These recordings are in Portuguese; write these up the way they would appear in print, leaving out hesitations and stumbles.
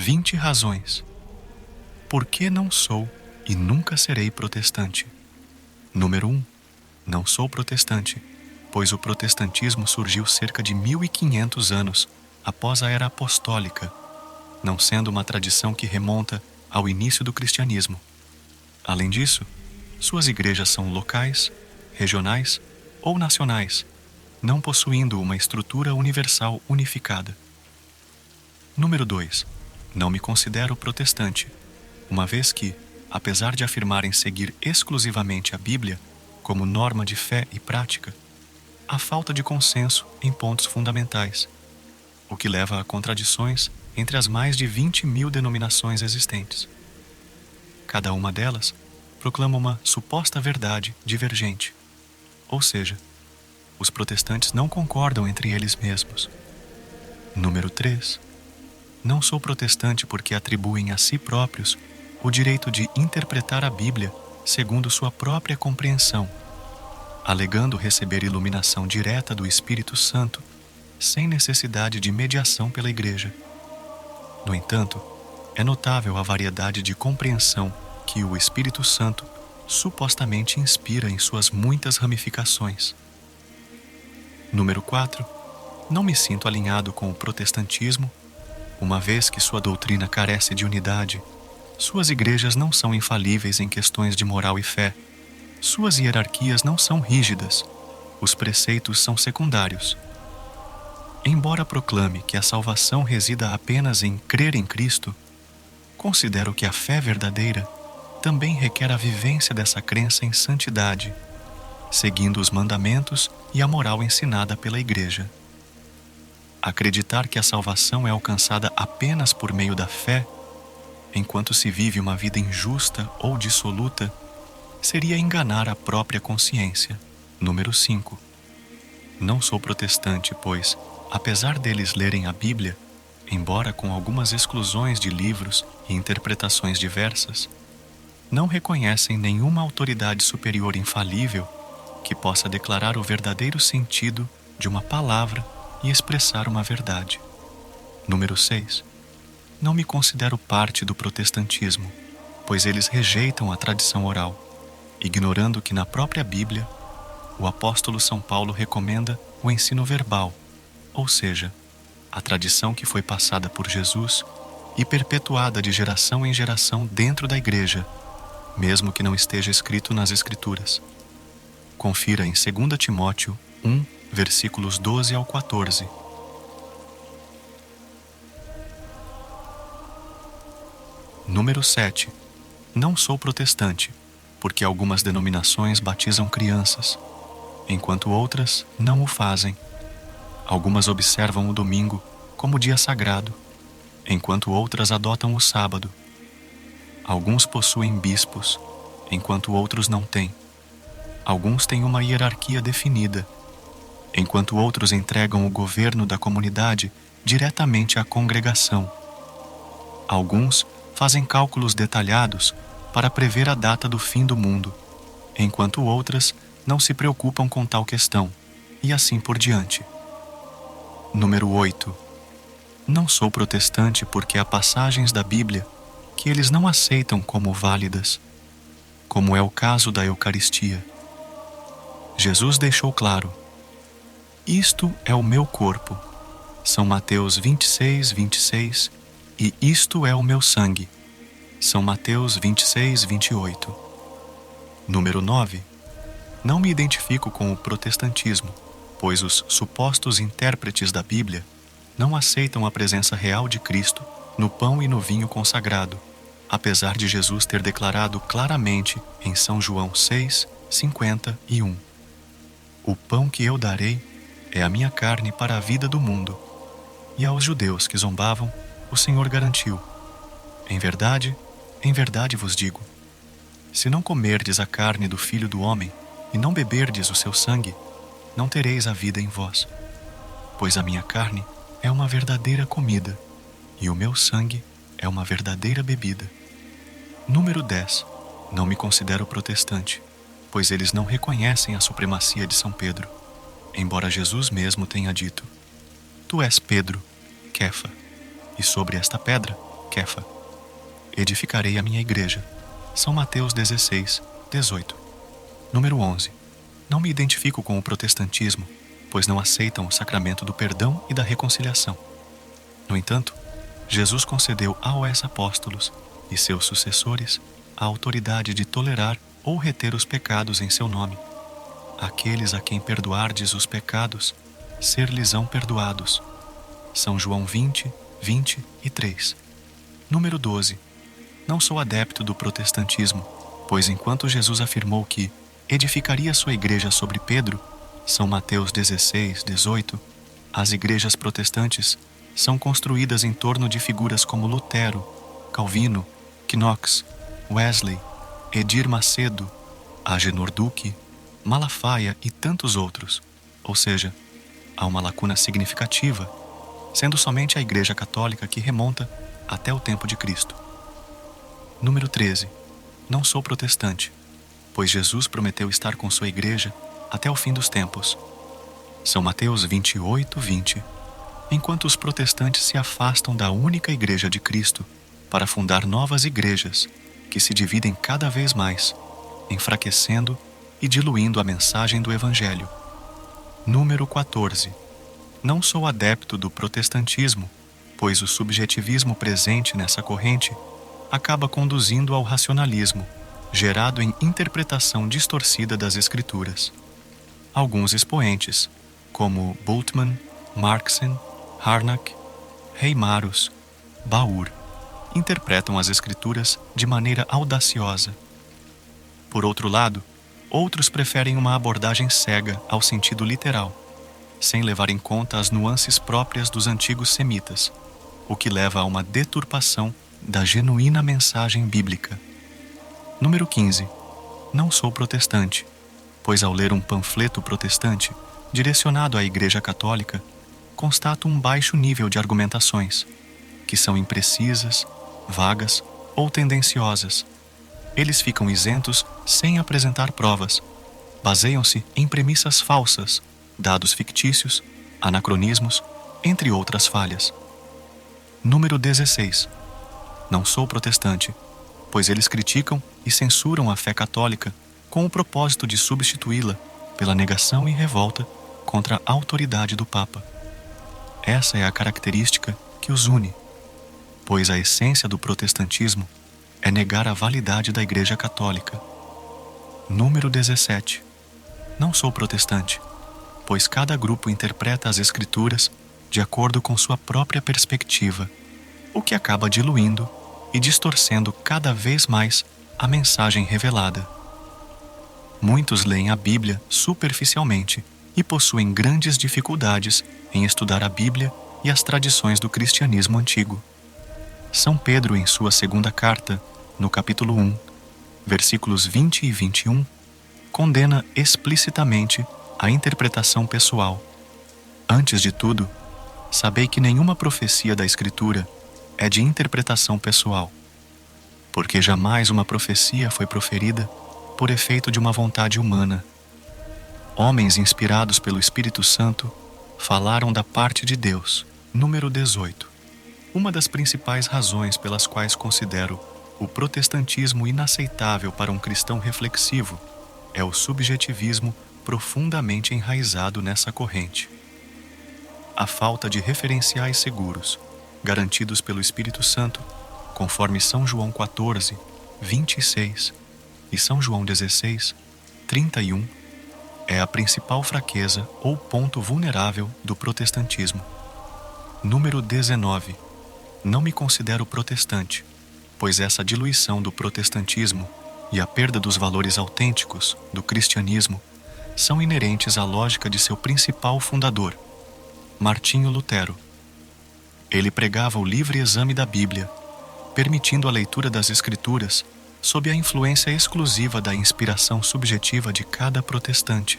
20 razões. Por que não sou e nunca serei protestante? Número 1. Não sou protestante, pois o protestantismo surgiu cerca de 1500 anos após a era apostólica, não sendo uma tradição que remonta ao início do cristianismo. Além disso, suas igrejas são locais, regionais ou nacionais, não possuindo uma estrutura universal unificada. Número 2. Não me considero protestante, uma vez que, apesar de afirmarem seguir exclusivamente a Bíblia como norma de fé e prática, há falta de consenso em pontos fundamentais, o que leva a contradições entre as mais de 20.000 denominações existentes. Cada uma delas proclama uma suposta verdade divergente, ou seja, os protestantes não concordam entre eles mesmos. Número 3. Não sou protestante porque atribuem a si próprios o direito de interpretar a Bíblia segundo sua própria compreensão, alegando receber iluminação direta do Espírito Santo, sem necessidade de mediação pela Igreja. No entanto, é notável a variedade de compreensão que o Espírito Santo supostamente inspira em suas muitas ramificações. Número 4. Não me sinto alinhado com o protestantismo, uma vez que sua doutrina carece de unidade. Suas igrejas não são infalíveis em questões de moral e fé. Suas hierarquias não são rígidas. Os preceitos são secundários. Embora proclame que a salvação resida apenas em crer em Cristo, considero que a fé verdadeira também requer a vivência dessa crença em santidade, seguindo os mandamentos e a moral ensinada pela Igreja. Acreditar que a salvação é alcançada apenas por meio da fé, enquanto se vive uma vida injusta ou dissoluta, seria enganar a própria consciência. Número 5. Não sou protestante, pois, apesar deles lerem a Bíblia, embora com algumas exclusões de livros e interpretações diversas, não reconhecem nenhuma autoridade superior infalível que possa declarar o verdadeiro sentido de uma palavra e expressar uma verdade. Número 6. Não me considero parte do protestantismo, pois eles rejeitam a tradição oral, ignorando que na própria Bíblia, o apóstolo São Paulo recomenda o ensino verbal, ou seja, a tradição que foi passada por Jesus e perpetuada de geração em geração dentro da Igreja, mesmo que não esteja escrito nas Escrituras. Confira em 2 Timóteo 1, versículos 12 ao 14. Número 7. Não sou protestante, porque algumas denominações batizam crianças, enquanto outras não o fazem. Algumas observam o domingo como dia sagrado, enquanto outras adotam o sábado. Alguns possuem bispos, enquanto outros não têm. Alguns têm uma hierarquia definida, enquanto outros entregam o governo da comunidade diretamente à congregação. Alguns fazem cálculos detalhados para prever a data do fim do mundo, enquanto outras não se preocupam com tal questão, e assim por diante. Número 8. Não sou protestante porque há passagens da Bíblia que eles não aceitam como válidas, como é o caso da Eucaristia. Jesus deixou claro: isto é o meu corpo. São Mateus 26, 26, e isto é o meu sangue. São Mateus 26, 28. Número 9. Não me identifico com o protestantismo, pois os supostos intérpretes da Bíblia não aceitam a presença real de Cristo no pão e no vinho consagrado, apesar de Jesus ter declarado claramente em São João 6, 51. O pão que eu darei é a minha carne para a vida do mundo. E aos judeus que zombavam, o Senhor garantiu: em verdade vos digo, se não comerdes a carne do Filho do Homem e não beberdes o seu sangue, não tereis a vida em vós. Pois a minha carne é uma verdadeira comida, e o meu sangue é uma verdadeira bebida. Número 10. Não me considero protestante, pois eles não reconhecem a supremacia de São Pedro, embora Jesus mesmo tenha dito: Tu és Pedro, Kefa, e sobre esta pedra Kefa. Edificarei a minha igreja. São Mateus 16, 18. Número 11. Não me identifico com o protestantismo, pois não aceitam o sacramento do perdão e da reconciliação. No entanto, Jesus concedeu aos apóstolos e seus sucessores a autoridade de tolerar ou reter os pecados em seu nome. Aqueles a quem perdoardes os pecados, ser-lhes-ão perdoados. São João 20, 23. Número 12. Não sou adepto do protestantismo, pois enquanto Jesus afirmou que edificaria sua igreja sobre Pedro, São Mateus 16, 18, as igrejas protestantes são construídas em torno de figuras como Lutero, Calvino, Knox, Wesley, Edir Macedo, Agenor Duque, Malafaia e tantos outros. Ou seja, há uma lacuna significativa, sendo somente a Igreja Católica que remonta até o tempo de Cristo. Número 13. Não sou protestante, pois Jesus prometeu estar com sua igreja até o fim dos tempos. São Mateus 28, 20. Enquanto os protestantes se afastam da única igreja de Cristo para fundar novas igrejas que se dividem cada vez mais, enfraquecendo e diluindo a mensagem do Evangelho. Número 14. Não sou adepto do protestantismo, pois o subjetivismo presente nessa corrente acaba conduzindo ao racionalismo, gerado em interpretação distorcida das Escrituras. Alguns expoentes, como Bultmann, Marxen, Harnack, Reimarus, Baur, interpretam as Escrituras de maneira audaciosa. Por outro lado, outros preferem uma abordagem cega ao sentido literal, sem levar em conta as nuances próprias dos antigos semitas, o que leva a uma deturpação da genuína mensagem bíblica. Número 15. Não sou protestante, pois ao ler um panfleto protestante direcionado à Igreja Católica, constato um baixo nível de argumentações, que são imprecisas, vagas ou tendenciosas. Eles ficam isentos sem apresentar provas, baseiam-se em premissas falsas, dados fictícios, anacronismos, entre outras falhas. Número 16. Não sou protestante, pois eles criticam e censuram a fé católica com o propósito de substituí-la pela negação e revolta contra a autoridade do Papa. Essa é a característica que os une, pois a essência do protestantismo é negar a validade da Igreja Católica. Número 17. Não sou protestante, pois cada grupo interpreta as Escrituras de acordo com sua própria perspectiva, o que acaba diluindo e distorcendo cada vez mais a mensagem revelada. Muitos leem a Bíblia superficialmente e possuem grandes dificuldades em estudar a Bíblia e as tradições do cristianismo antigo. São Pedro, em sua segunda carta, no capítulo 1, versículos 20 e 21, condena explicitamente a interpretação pessoal. Antes de tudo, sabei que nenhuma profecia da Escritura é de interpretação pessoal, porque jamais uma profecia foi proferida por efeito de uma vontade humana. Homens inspirados pelo Espírito Santo falaram da parte de Deus. Número 18. Uma das principais razões pelas quais considero o protestantismo inaceitável para um cristão reflexivo é o subjetivismo profundamente enraizado nessa corrente. A falta de referenciais seguros, garantidos pelo Espírito Santo, conforme São João 14, 26 e São João 16, 31, é a principal fraqueza ou ponto vulnerável do protestantismo. Número 19. Não me considero protestante, pois essa diluição do protestantismo e a perda dos valores autênticos do cristianismo são inerentes à lógica de seu principal fundador, Martinho Lutero. Ele pregava o livre exame da Bíblia, permitindo a leitura das Escrituras sob a influência exclusiva da inspiração subjetiva de cada protestante,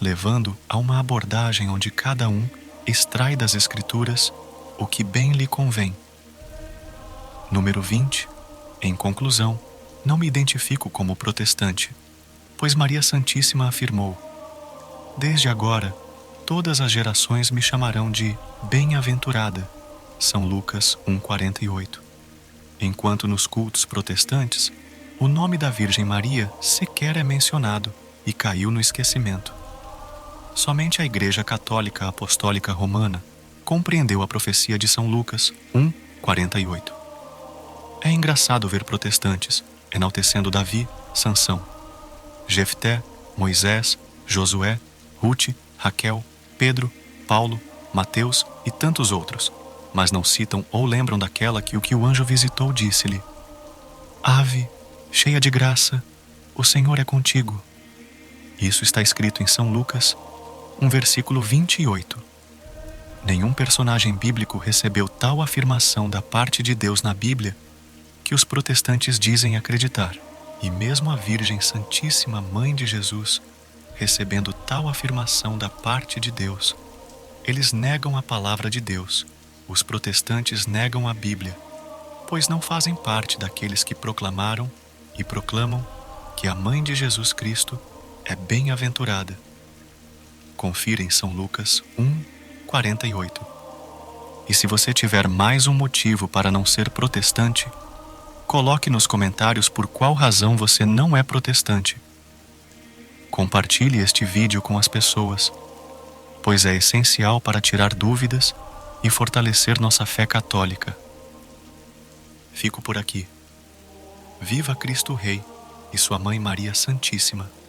levando a uma abordagem onde cada um extrai das Escrituras o que bem lhe convém. Número 20. Em conclusão, não me identifico como protestante, pois Maria Santíssima afirmou: desde agora, todas as gerações me chamarão de bem-aventurada. São Lucas 1,48. enquanto nos cultos protestantes, o nome da Virgem Maria sequer é mencionado e caiu no esquecimento. Somente a Igreja Católica Apostólica Romana compreendeu a profecia de São Lucas 1:48. É engraçado ver protestantes enaltecendo Davi, Sansão, Jefté, Moisés, Josué, Ruth, Raquel, Pedro, Paulo, Mateus e tantos outros, mas não citam ou lembram daquela que o anjo visitou disse-lhe: Ave, cheia de graça, o Senhor é contigo. Isso está escrito em São Lucas, versículo 28. Nenhum personagem bíblico recebeu tal afirmação da parte de Deus na Bíblia que os protestantes dizem acreditar. E mesmo a Virgem Santíssima Mãe de Jesus, recebendo tal afirmação da parte de Deus, eles negam a palavra de Deus. Os protestantes negam a Bíblia, pois não fazem parte daqueles que proclamaram e proclamam que a Mãe de Jesus Cristo é bem-aventurada. Confira em São Lucas 1:48. E se você tiver mais um motivo para não ser protestante, coloque nos comentários por qual razão você não é protestante. Compartilhe este vídeo com as pessoas, pois é essencial para tirar dúvidas e fortalecer nossa fé católica. Fico por aqui. Viva Cristo Rei e sua Mãe Maria Santíssima!